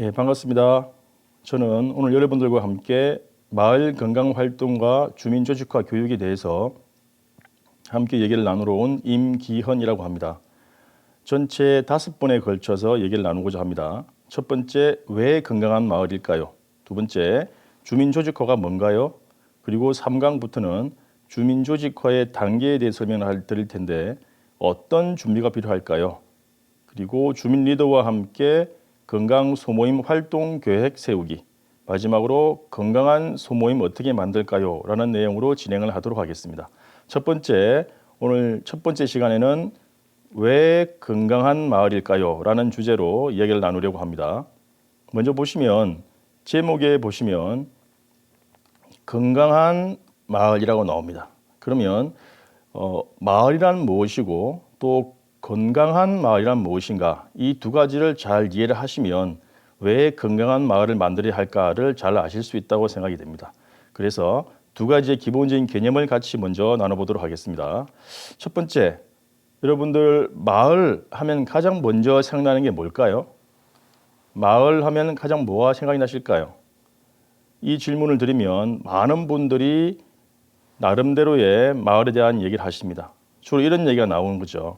예, 반갑습니다. 저는 오늘 여러분들과 함께 마을 건강 활동과 주민 조직화 교육에 대해서 함께 얘기를 나누러 온 임기헌이라고 합니다. 전체 5번에 걸쳐서 얘기를 나누고자 합니다. 첫 번째, 왜 건강한 마을일까요? 두 번째, 주민 조직화가 뭔가요? 그리고 3강부터는 주민 조직화의 단계에 대해 설명을 드릴 텐데 어떤 준비가 필요할까요? 그리고 주민 리더와 함께 건강 소모임 활동 계획 세우기, 마지막으로 건강한 소모임 어떻게 만들까요? 라는 내용으로 진행을 하도록 하겠습니다. 첫 번째, 오늘 첫 번째 시간에는 왜 건강한 마을일까요? 라는 주제로 이야기를 나누려고 합니다. 먼저 보시면 제목에 보시면 건강한 마을이라고 나옵니다. 그러면 마을이란 무엇이고 또 건강한 마을이란 무엇인가, 이 두 가지를 잘 이해를 하시면 왜 건강한 마을을 만들어야 할까를 잘 아실 수 있다고 생각이 됩니다. 그래서 두 가지의 기본적인 개념을 같이 먼저 나눠보도록 하겠습니다. 첫 번째, 여러분들 마을 하면 가장 먼저 생각나는 게 뭘까요? 마을 하면 가장 뭐가 생각이 나실까요? 이 질문을 드리면 많은 분들이 나름대로의 마을에 대한 얘기를 하십니다. 주로 이런 얘기가 나오는 거죠.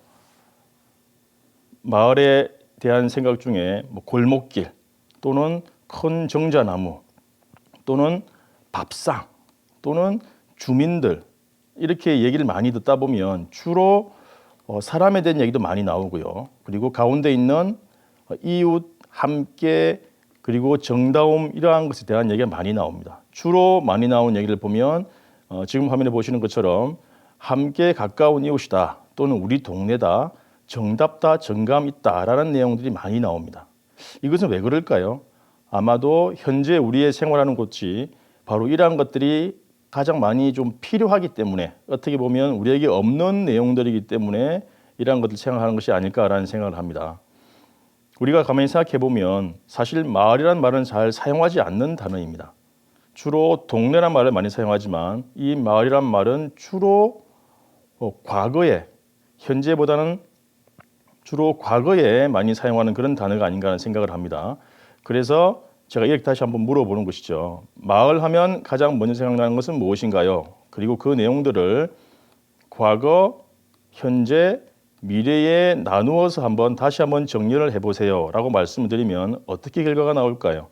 마을에 대한 생각 중에 골목길 또는 큰 정자나무 또는 밥상 또는 주민들, 이렇게 얘기를 많이 듣다 보면 주로 사람에 대한 얘기도 많이 나오고요. 그리고 가운데 있는 이웃, 함께, 그리고 정다움, 이러한 것에 대한 얘기가 많이 나옵니다. 주로 많이 나오는 얘기를 보면 지금 화면에 보시는 것처럼 함께 가까운 이웃이다 또는 우리 동네다, 정답다, 정감 있다라는 내용들이 많이 나옵니다. 이것은 왜 그럴까요? 아마도 현재 우리의 생활하는 곳이 바로 이러한 것들이 가장 많이 좀 필요하기 때문에, 어떻게 보면 우리에게 없는 내용들이기 때문에 이러한 것을 생각하는 것이 아닐까라는 생각을 합니다. 우리가 가만히 생각해 보면 사실 마을이라는 말은 잘 사용하지 않는 단어입니다. 주로 동네란 말을 많이 사용하지만 이 마을이란 말은 주로 과거에, 현재보다는 주로 과거에 많이 사용하는 그런 단어가 아닌가 하는 생각을 합니다. 그래서 제가 이렇게 다시 한번 물어보는 것이죠. 마을 하면 가장 먼저 생각나는 것은 무엇인가요? 그리고 그 내용들을 과거, 현재, 미래에 나누어서 다시 한번 정리를 해보세요 라고 말씀을 드리면 어떻게 결과가 나올까요?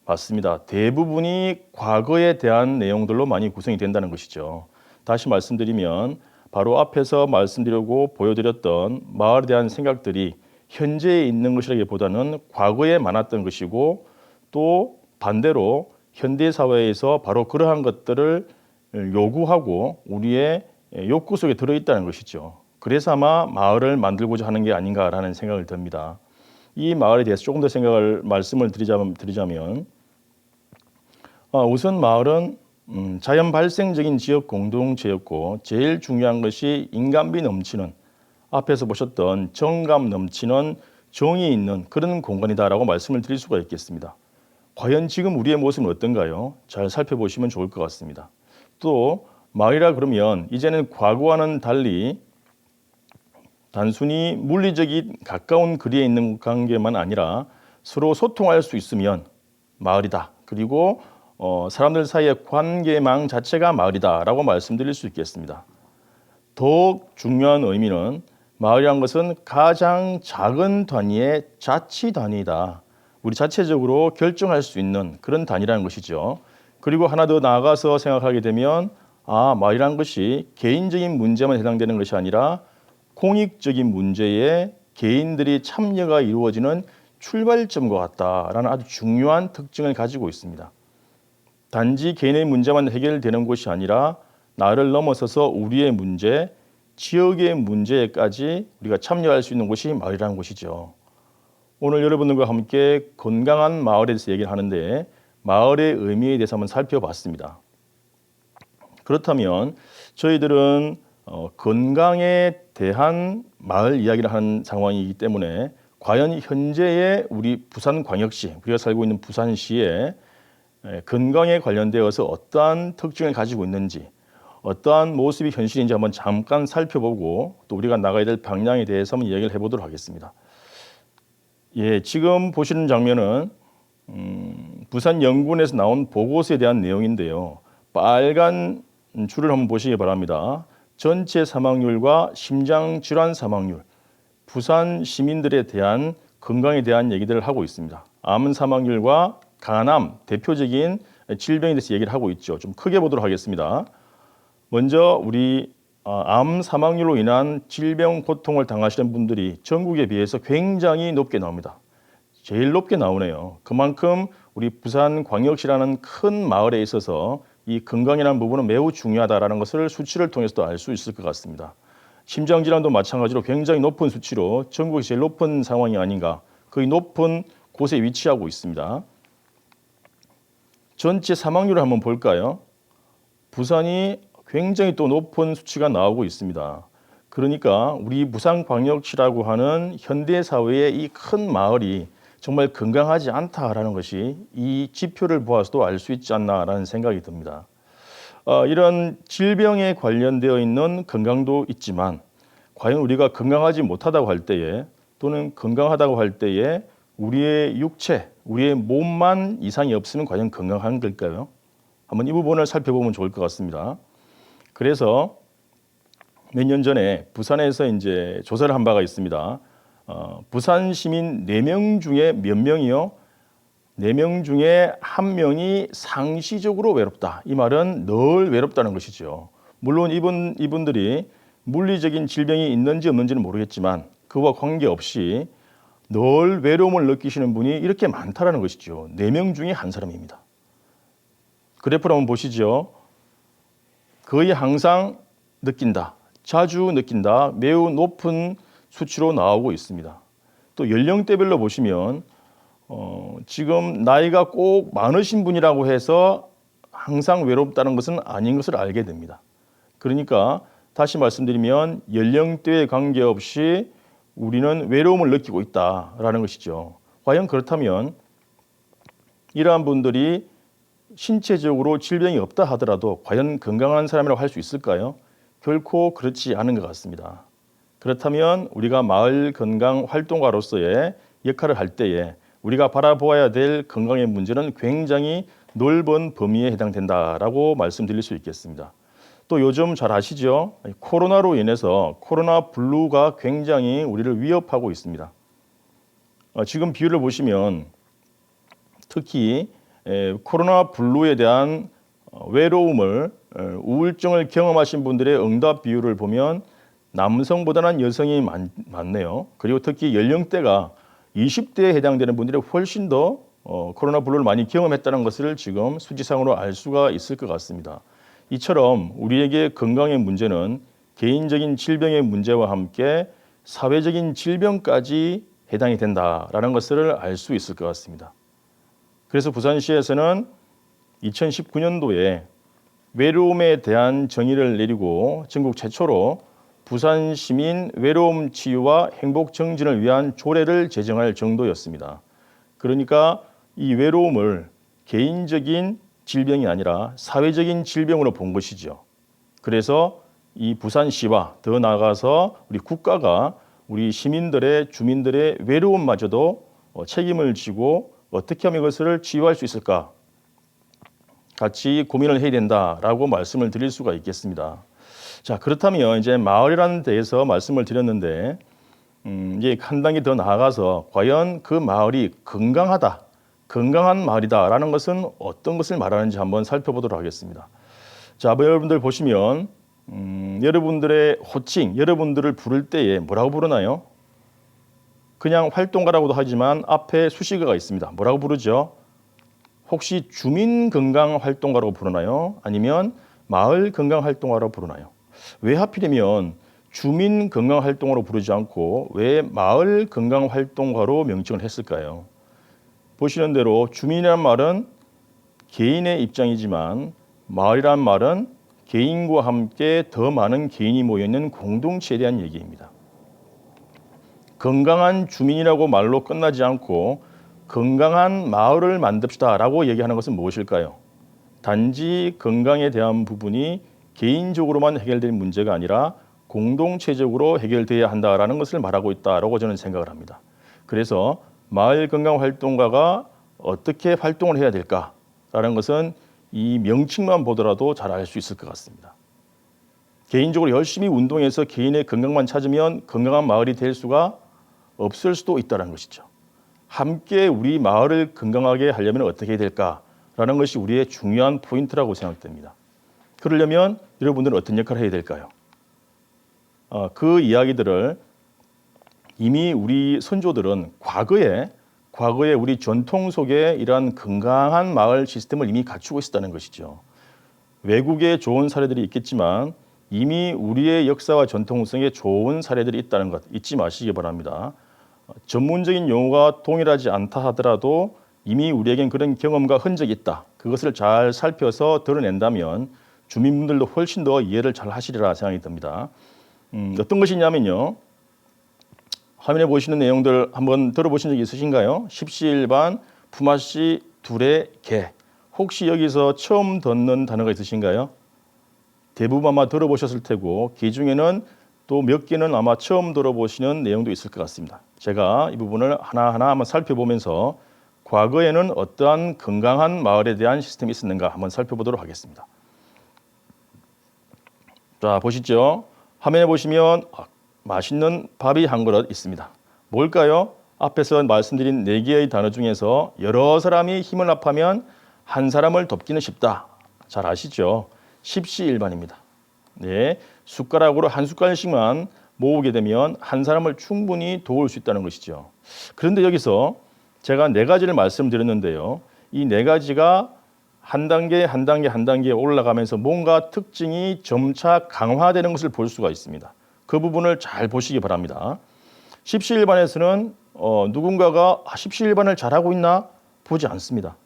맞습니다. 대부분이 과거에 대한 내용들로 많이 구성이 된다는 것이죠. 다시 말씀드리면 바로 앞에서 말씀드리고 보여드렸던 마을에 대한 생각들이 현재에 있는 것이라기보다는 과거에 많았던 것이고, 또 반대로 현대사회에서 바로 그러한 것들을 요구하고 우리의 욕구 속에 들어있다는 것이죠. 그래서 아마 마을을 만들고자 하는 게 아닌가라는 생각을 듭니다. 이 마을에 대해서 조금 더 말씀을 드리자면 우선 마을은 자연 발생적인 지역 공동체였고, 제일 중요한 것이 인간미 넘치는, 앞에서 보셨던 정감 넘치는 정이 있는 그런 공간이다라고 말씀을 드릴 수가 있겠습니다. 과연 지금 우리의 모습은 어떤가요? 잘 살펴보시면 좋을 것 같습니다. 또 마을이라 그러면 이제는 과거와는 달리 단순히 물리적인 가까운 거리에 있는 관계만 아니라 서로 소통할 수 있으면 마을이다. 그리고 사람들 사이의 관계망 자체가 마을이다라고 말씀드릴 수 있겠습니다. 더욱 중요한 의미는 마을이란 것은 가장 작은 단위의 자치 단위이다. 우리 자체적으로 결정할 수 있는 그런 단위라는 것이죠. 그리고 하나 더 나아가서 생각하게 되면 마을이란 것이 개인적인 문제만 해당되는 것이 아니라 공익적인 문제에 개인들이 참여가 이루어지는 출발점과 같다라는 아주 중요한 특징을 가지고 있습니다. 단지 개인의 문제만 해결되는 것이 아니라 나를 넘어서서 우리의 문제, 지역의 문제까지 우리가 참여할 수 있는 곳이 마을이라는 곳이죠. 오늘 여러분들과 함께 건강한 마을에 대해서 얘기를 하는데, 마을의 의미에 대해서 한번 살펴봤습니다. 그렇다면 저희들은 건강에 대한 마을 이야기를 하는 상황이기 때문에 과연 현재의 우리 부산광역시, 우리가 살고 있는 부산시에 건강에 관련되어서 어떠한 특징을 가지고 있는지, 어떠한 모습이 현실인지 한번 잠깐 살펴보고 또 우리가 나가야 될 방향에 대해서 한번 이야기를 해보도록 하겠습니다. 예, 지금 보시는 장면은 부산 연구원에서 나온 보고서에 대한 내용인데요. 빨간 줄을 한번 보시기 바랍니다. 전체 사망률과 심장질환 사망률, 부산 시민들에 대한 건강에 대한 얘기들을 하고 있습니다. 암 사망률과 간암 대표적인 질병에 대해서 얘기를 하고 있죠. 좀 크게 보도록 하겠습니다. 먼저 우리 암 사망률로 인한 질병 고통을 당하시는 분들이 전국에 비해서 굉장히 높게 나옵니다. 제일 높게 나오네요. 그만큼 우리 부산광역시라는 큰 마을에 있어서 이 건강이라는 부분은 매우 중요하다는 것을 수치를 통해서도 알 수 있을 것 같습니다. 심장질환도 마찬가지로 굉장히 높은 수치로 전국에서 제일 높은 상황이 아닌가, 거의 높은 곳에 위치하고 있습니다. 전체 사망률을 한번 볼까요? 부산이 굉장히 또 높은 수치가 나오고 있습니다. 그러니까 우리 부산광역시라고 하는 현대사회의 이 큰 마을이 정말 건강하지 않다라는 것이 이 지표를 보아서도 알 수 있지 않나라는 생각이 듭니다. 이런 질병에 관련되어 있는 건강도 있지만 과연 우리가 건강하지 못하다고 할 때에 또는 건강하다고 할 때에 우리의 육체, 우리의 몸만 이상이 없으면 과연 건강한 걸까요? 한번 이 부분을 살펴보면 좋을 것 같습니다. 그래서 몇 년 전에 부산에서 이제 조사를 한 바가 있습니다. 부산 시민 4명 중에 몇 명이요? 4명 중에 1명이 상시적으로 외롭다. 이 말은 늘 외롭다는 것이죠. 물론 이분들이 물리적인 질병이 있는지 없는지는 모르겠지만 그와 관계없이 늘 외로움을 느끼시는 분이 이렇게 많다는 것이죠. 4명 중에 1사람입니다. 그래프를 한번 보시죠. 거의 항상 느낀다, 자주 느낀다, 매우 높은 수치로 나오고 있습니다. 또 연령대별로 보시면 지금 나이가 꼭 많으신 분이라고 해서 항상 외롭다는 것은 아닌 것을 알게 됩니다. 그러니까 다시 말씀드리면 연령대에 관계없이 우리는 외로움을 느끼고 있다라는 것이죠. 과연 그렇다면 이러한 분들이 신체적으로 질병이 없다 하더라도 과연 건강한 사람이라고 할 수 있을까요? 결코 그렇지 않은 것 같습니다. 그렇다면 우리가 마을 건강 활동가로서의 역할을 할 때에 우리가 바라보아야 될 건강의 문제는 굉장히 넓은 범위에 해당된다라고 말씀드릴 수 있겠습니다. 또 요즘 잘 아시죠? 코로나로 인해서 코로나 블루가 굉장히 우리를 위협하고 있습니다. 지금 비율을 보시면 특히 코로나 블루에 대한 외로움을, 우울증을 경험하신 분들의 응답 비율을 보면 남성보다는 여성이 많네요. 그리고 특히 연령대가 20대에 해당되는 분들이 훨씬 더 코로나 블루를 많이 경험했다는 것을 지금 수치상으로 알 수가 있을 것 같습니다. 이처럼 우리에게 건강의 문제는 개인적인 질병의 문제와 함께 사회적인 질병까지 해당이 된다라는 것을 알 수 있을 것 같습니다. 그래서 부산시에서는 2019년도에 외로움에 대한 정의를 내리고 전국 최초로 부산 시민 외로움 치유와 행복 정진을 위한 조례를 제정할 정도였습니다. 그러니까 이 외로움을 개인적인 질병이 아니라 사회적인 질병으로 본 것이죠. 그래서 이 부산시와 더 나아가서 우리 국가가 우리 시민들의, 주민들의 외로움마저도 책임을 지고 어떻게 하면 이것을 치유할 수 있을까? 같이 고민을 해야 된다라고 말씀을 드릴 수가 있겠습니다. 자, 그렇다면 이제 마을이라는 데에서 말씀을 드렸는데 이제 한 단계 더 나아가서 과연 그 마을이 건강하다, 건강한 마을이다라는 것은 어떤 것을 말하는지 한번 살펴보도록 하겠습니다. 자, 여러분들 보시면 여러분들의 호칭, 여러분들을 부를 때에 뭐라고 부르나요? 그냥 활동가라고도 하지만 앞에 수식어가 있습니다. 뭐라고 부르죠? 혹시 주민건강활동가라고 부르나요? 아니면 마을건강활동가라고 부르나요? 왜 하필이면 주민건강활동가로 부르지 않고 왜 마을건강활동가로 명칭을 했을까요? 보시는 대로 주민이란 말은 개인의 입장이지만 마을이란 말은 개인과 함께 더 많은 개인이 모여있는 공동체에 대한 얘기입니다. 건강한 주민이라고 말로 끝나지 않고 건강한 마을을 만듭시다라고 얘기하는 것은 무엇일까요? 단지 건강에 대한 부분이 개인적으로만 해결될 문제가 아니라 공동체적으로 해결돼야 한다라는 것을 말하고 있다라고 저는 생각을 합니다. 그래서 마을 건강 활동가가 어떻게 활동을 해야 될까라는 것은 이 명칭만 보더라도 잘 알 수 있을 것 같습니다. 개인적으로 열심히 운동해서 개인의 건강만 찾으면 건강한 마을이 될 수가 없을 수도 있다는 것이죠. 함께 우리 마을을 건강하게 하려면 어떻게 해야 될까라는 것이 우리의 중요한 포인트라고 생각됩니다. 그러려면 여러분들은 어떤 역할을 해야 될까요? 그 이야기들을 이미 우리 선조들은 과거에 우리 전통 속에 이러한 건강한 마을 시스템을 이미 갖추고 있었다는 것이죠. 외국에 좋은 사례들이 있겠지만 이미 우리의 역사와 전통성에 좋은 사례들이 있다는 것 잊지 마시기 바랍니다. 전문적인 용어가 동일하지 않다 하더라도 이미 우리에겐 그런 경험과 흔적이 있다. 그것을 잘 살펴서 드러낸다면 주민분들도 훨씬 더 이해를 잘 하시리라 생각이 듭니다. 어떤 것이냐면요. 화면에 보시는 내용들 한번 들어보신 적 있으신가요? 십시일반, 품앗이, 둘의 개. 혹시 여기서 처음 듣는 단어가 있으신가요? 대부분 아마 들어보셨을 테고 그 중에는 또 몇 개는 아마 처음 들어보시는 내용도 있을 것 같습니다. 제가 이 부분을 하나하나 한번 살펴보면서 과거에는 어떠한 건강한 마을에 대한 시스템이 있었는가 한번 살펴보도록 하겠습니다. 자, 보시죠. 화면에 보시면 맛있는 밥이 한 그릇 있습니다. 뭘까요? 앞에서 말씀드린 4개의 단어 중에서 여러 사람이 힘을 합하면 한 사람을 돕기는 쉽다. 잘 아시죠? 십시일반입니다. 네, 숟가락으로 한 숟갈씩만 모으게 되면 한 사람을 충분히 도울 수 있다는 것이죠. 그런데 여기서 제가 4가지를 말씀드렸는데요. 이 4가지가 한 단계 올라가면서 뭔가 특징이 점차 강화되는 것을 볼 수가 있습니다. 그 부분을 잘 보시기 바랍니다. 십시일반에서는 누군가가 십시일반을 잘하고 있나 보지 않습니다.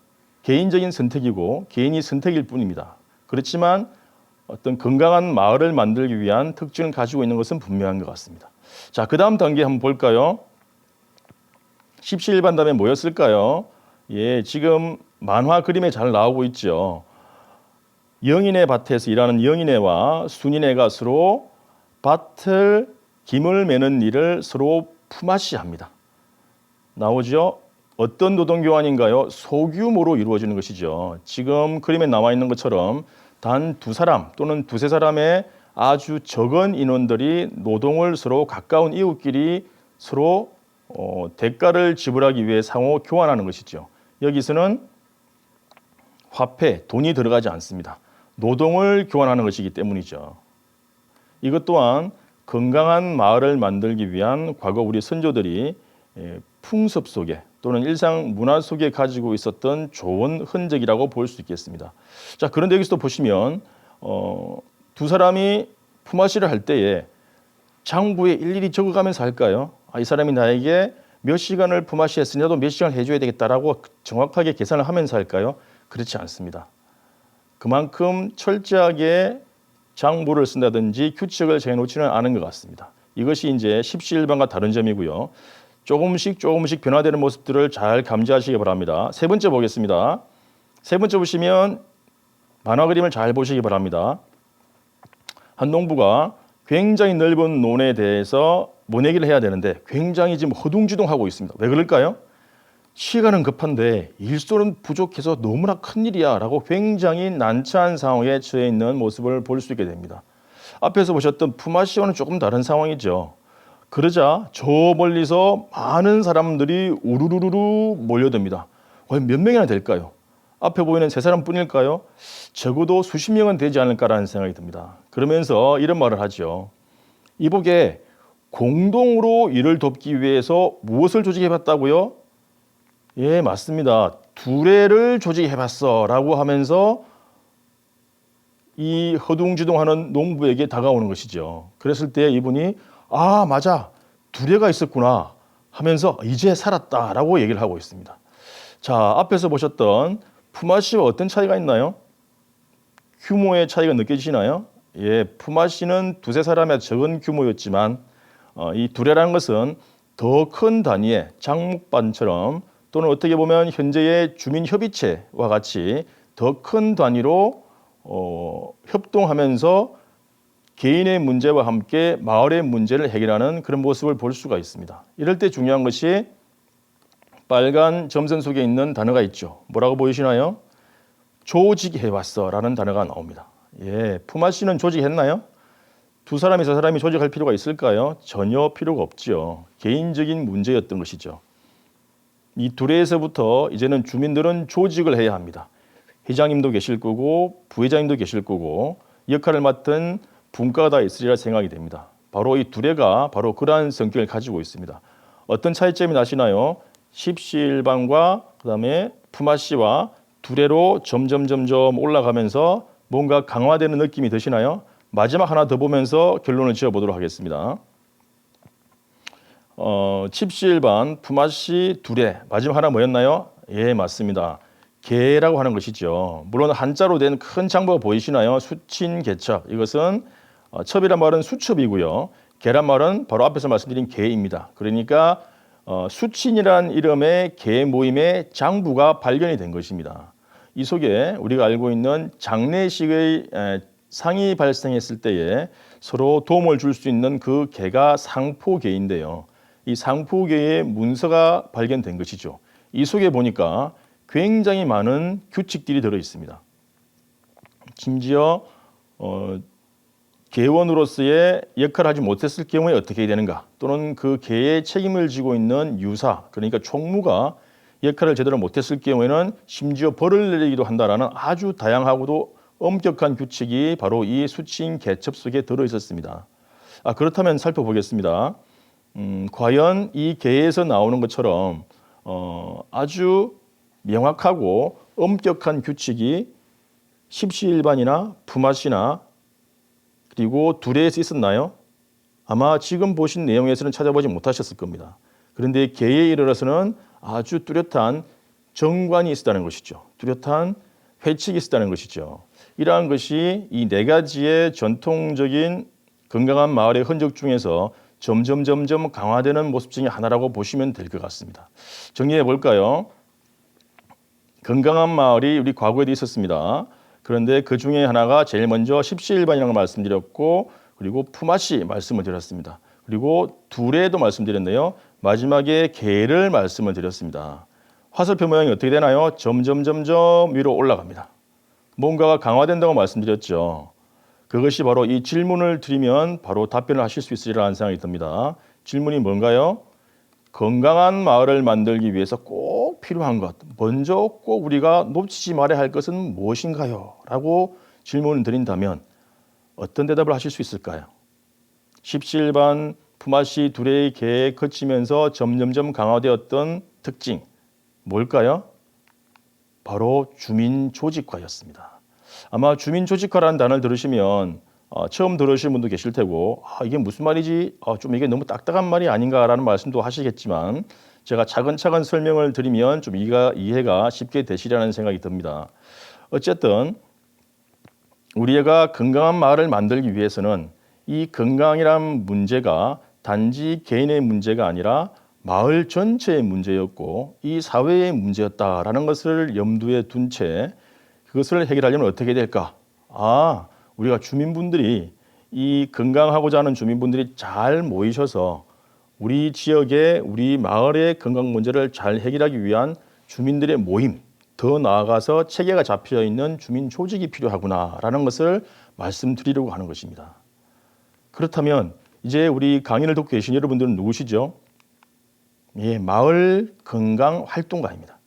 개인적인 선택이고 개인이 선택일 뿐입니다. 그렇지만 어떤 건강한 마을을 만들기 위한 특징을 가지고 있는 것은 분명한 것 같습니다. 자, 그 다음 단계 한번 볼까요? 십시일반 다음에 뭐였을까요? 예, 지금 만화 그림에 잘 나오고 있죠. 영인의 밭에서 일하는 영인애와 순인애가 서로 밭을 김을 매는 일을 서로 품앗이 합니다. 나오죠? 어떤 노동 교환인가요? 소규모로 이루어지는 것이죠. 지금 그림에 나와 있는 것처럼 단 2사람 또는 2~3사람의 아주 적은 인원들이 노동을 서로 가까운 이웃끼리 서로 대가를 지불하기 위해 상호 교환하는 것이죠. 여기서는 화폐, 돈이 들어가지 않습니다. 노동을 교환하는 것이기 때문이죠. 이것 또한 건강한 마을을 만들기 위한 과거 우리 선조들이 풍습 속에 또는 일상 문화 속에 가지고 있었던 좋은 흔적이라고 볼 수 있겠습니다. 자, 그런데 여기서 보시면 2사람이 품앗이를 할 때에 장부에 일일이 적어가면서 할까요? 이 사람이 나에게 몇 시간을 품앗이 했으니 나도 몇 시간을 해줘야 되겠다라고 정확하게 계산을 하면서 할까요? 그렇지 않습니다. 그만큼 철저하게 장부를 쓴다든지 규칙을 정해놓지는 않은 것 같습니다. 이것이 이제 십시일반과 다른 점이고요. 조금씩 변화되는 모습들을 잘 감지하시기 바랍니다. 3번째 보겠습니다. 3번째 보시면 만화 그림을 잘 보시기 바랍니다. 한 농부가 굉장히 넓은 논에 대해서 모내기를 해야 되는데 굉장히 지금 허둥지둥하고 있습니다. 왜 그럴까요? 시간은 급한데 일손은 부족해서 너무나 큰일이야 라고 굉장히 난처한 상황에 처해 있는 모습을 볼 수 있게 됩니다. 앞에서 보셨던 품앗이와는 조금 다른 상황이죠. 그러자 저 멀리서 많은 사람들이 우르르르 몰려듭니다. 과연 몇 명이나 될까요? 앞에 보이는 3사람 뿐일까요? 적어도 수십 명은 되지 않을까라는 생각이 듭니다. 그러면서 이런 말을 하죠. 이복에 공동으로 일을 돕기 위해서 무엇을 조직해봤다고요? 예, 맞습니다. 두레를 조직해봤어 라고 하면서 이 허둥지둥하는 농부에게 다가오는 것이죠. 그랬을 때 이분이 맞아, 두레가 있었구나 하면서 이제 살았다라고 얘기를 하고 있습니다. 자, 앞에서 보셨던 품앗이와 어떤 차이가 있나요? 규모의 차이가 느껴지시나요? 예, 품앗이는 2~3사람의 적은 규모였지만 이 두레라는 것은 더 큰 단위의 장목반처럼 또는 어떻게 보면 현재의 주민협의체와 같이 더 큰 단위로 협동하면서 개인의 문제와 함께 마을의 문제를 해결하는 그런 모습을 볼 수가 있습니다. 이럴 때 중요한 것이 빨간 점선 속에 있는 단어가 있죠. 뭐라고 보이시나요? 조직해왔어라는 단어가 나옵니다. 예, 품앗 씨는 조직했나요? 두 사람이 세 사람이 조직할 필요가 있을까요? 전혀 필요가 없지요. 개인적인 문제였던 것이죠. 이 둘에서부터 이제는 주민들은 조직을 해야 합니다. 회장님도 계실 거고 부회장님도 계실 거고 역할을 맡은 분과가 다 있으리라 생각이 됩니다. 바로 이 두레가 바로 그러한 성격을 가지고 있습니다. 어떤 차이점이 나시나요? 십시일반과 그다음에 품앗 씨와 두레로 점점 올라가면서 뭔가 강화되는 느낌이 드시나요? 마지막 하나 더 보면서 결론을 지어보도록 하겠습니다. 칩시일반, 품앗 씨, 두레. 마지막 하나 뭐였나요? 예, 맞습니다. 개라고 하는 것이죠. 물론 한자로 된 큰 창보가 보이시나요? 수친개첩. 이것은 첩이란 말은 수첩이고요. 개란 말은 바로 앞에서 말씀드린 개입니다. 그러니까 수친이란 이름의 개 모임의 장부가 발견이 된 것입니다. 이 속에 우리가 알고 있는 장례식의 상이 발생했을 때에 서로 도움을 줄 수 있는 그 개가 상포개인데요. 이 상포개의 문서가 발견된 것이죠. 이 속에 보니까 굉장히 많은 규칙들이 들어 있습니다. 심지어 개원으로서의 역할을 하지 못했을 경우에 어떻게 해야 되는가, 또는 그 개의 책임을 지고 있는 유사, 그러니까 총무가 역할을 제대로 못했을 경우에는 심지어 벌을 내리기도 한다라는 아주 다양하고도 엄격한 규칙이 바로 이 수친 개첩 속에 들어 있었습니다. 그렇다면 살펴보겠습니다. 과연 이 개에서 나오는 것처럼 아주 명확하고 엄격한 규칙이 십시일반이나 품앗이나 그리고 두레에서 있었나요? 아마 지금 보신 내용에서는 찾아보지 못하셨을 겁니다. 그런데 개에 이르러서는 아주 뚜렷한 정관이 있었다는 것이죠. 뚜렷한 회칙이 있었다는 것이죠. 이러한 것이 이 네 가지의 전통적인 건강한 마을의 흔적 중에서 점점 강화되는 모습 중에 하나라고 보시면 될 것 같습니다. 정리해 볼까요? 건강한 마을이 우리 과거에도 있었습니다. 그런데 그 중에 하나가 제일 먼저 십시일반이라는 걸 말씀드렸고, 그리고 품앗이 말씀을 드렸습니다. 그리고 두레도 말씀드렸네요. 마지막에 개를 말씀을 드렸습니다. 화살표 모양이 어떻게 되나요? 점점 위로 올라갑니다. 뭔가가 강화된다고 말씀드렸죠. 그것이 바로 이 질문을 드리면 바로 답변을 하실 수 있으리라는 생각이 듭니다. 질문이 뭔가요? 건강한 마을을 만들기 위해서 꼭 필요한 것, 먼저 꼭 우리가 놓치지 말아야 할 것은 무엇인가요? 라고 질문을 드린다면 어떤 대답을 하실 수 있을까요? 십시일반, 품앗이, 두레의 개에 거치면서 점점 강화되었던 특징, 뭘까요? 바로 주민조직화였습니다. 아마 주민조직화라는 단어를 들으시면 처음 들으신 분도 계실 테고 이게 무슨 말이지? 좀 이게 너무 딱딱한 말이 아닌가라는 말씀도 하시겠지만 제가 차근차근 설명을 드리면 좀 이해가 쉽게 되시리라는 생각이 듭니다. 어쨌든 우리가 건강한 마을을 만들기 위해서는 이 건강이란 문제가 단지 개인의 문제가 아니라 마을 전체의 문제였고 이 사회의 문제였다라는 것을 염두에 둔 채 그것을 해결하려면 어떻게 될까? 우리가 주민분들이 이 건강하고자 하는 주민분들이 잘 모이셔서 우리 지역의 우리 마을의 건강 문제를 잘 해결하기 위한 주민들의 모임, 더 나아가서 체계가 잡혀 있는 주민 조직이 필요하구나라는 것을 말씀드리려고 하는 것입니다. 그렇다면 이제 우리 강의를 듣고 계신 여러분들은 누구시죠? 예, 마을 건강 활동가입니다.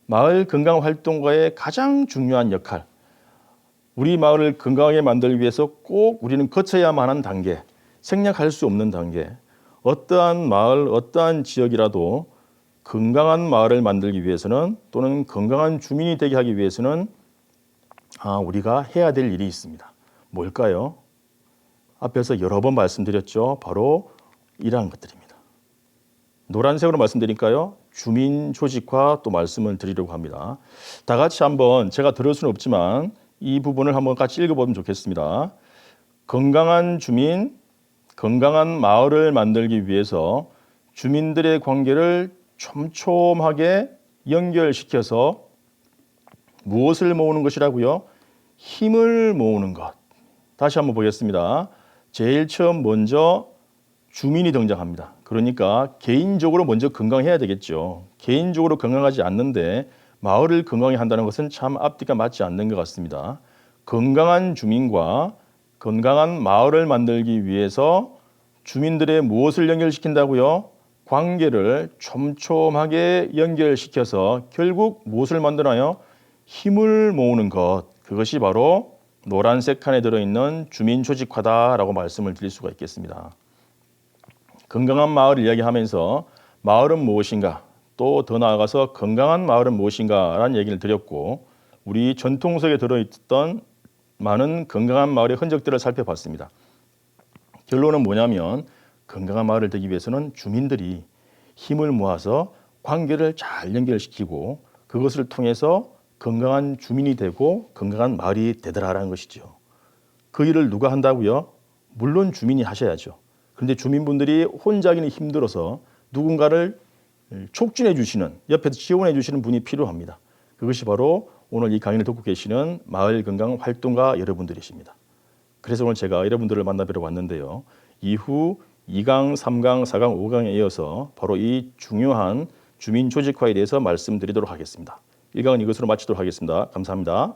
마을 건강 활동가의 가장 중요한 역할, 우리 마을을 건강하게 만들기 위해서 꼭 우리는 거쳐야만 하는 단계, 생략할 수 없는 단계, 어떠한 마을, 어떠한 지역이라도 건강한 마을을 만들기 위해서는 또는 건강한 주민이 되게 하기 위해서는 우리가 해야 될 일이 있습니다. 뭘까요? 앞에서 여러 번 말씀드렸죠. 바로 이러한 것들입니다. 노란색으로 말씀드릴까요? 주민 조직화 또 말씀을 드리려고 합니다. 다 같이 한번 제가 들을 수는 없지만 이 부분을 한번 같이 읽어보면 좋겠습니다. 건강한 주민, 건강한 마을을 만들기 위해서 주민들의 관계를 촘촘하게 연결시켜서 무엇을 모으는 것이라고요? 힘을 모으는 것. 다시 한번 보겠습니다. 제일 처음 먼저 주민이 등장합니다. 그러니까 개인적으로 먼저 건강해야 되겠죠. 개인적으로 건강하지 않는데 마을을 건강히 한다는 것은 참 앞뒤가 맞지 않는 것 같습니다. 건강한 주민과 건강한 마을을 만들기 위해서 주민들의 무엇을 연결시킨다고요? 관계를 촘촘하게 연결시켜서 결국 무엇을 만드나요? 힘을 모으는 것. 그것이 바로 노란색 칸에 들어있는 주민조직화다라고 말씀을 드릴 수가 있겠습니다. 건강한 마을을 이야기하면서 마을은 무엇인가, 또 더 나아가서 건강한 마을은 무엇인가라는 얘기를 드렸고, 우리 전통석에 들어있던 많은 건강한 마을의 흔적들을 살펴봤습니다. 결론은 뭐냐면 건강한 마을을 되기 위해서는 주민들이 힘을 모아서 관계를 잘 연결시키고 그것을 통해서 건강한 주민이 되고 건강한 마을이 되더라라는 것이죠. 그 일을 누가 한다고요? 물론 주민이 하셔야죠. 그런데 주민분들이 혼자 하기는 힘들어서 누군가를 촉진해 주시는, 옆에서 지원해 주시는 분이 필요합니다. 그것이 바로 오늘 이 강의를 듣고 계시는 마을 건강 활동가 여러분들이십니다. 그래서 오늘 제가 여러분들을 만나뵈러 왔는데요. 이후 2강, 3강, 4강, 5강에 이어서 바로 이 중요한 주민 조직화에 대해서 말씀드리도록 하겠습니다. 1강은 이것으로 마치도록 하겠습니다. 감사합니다.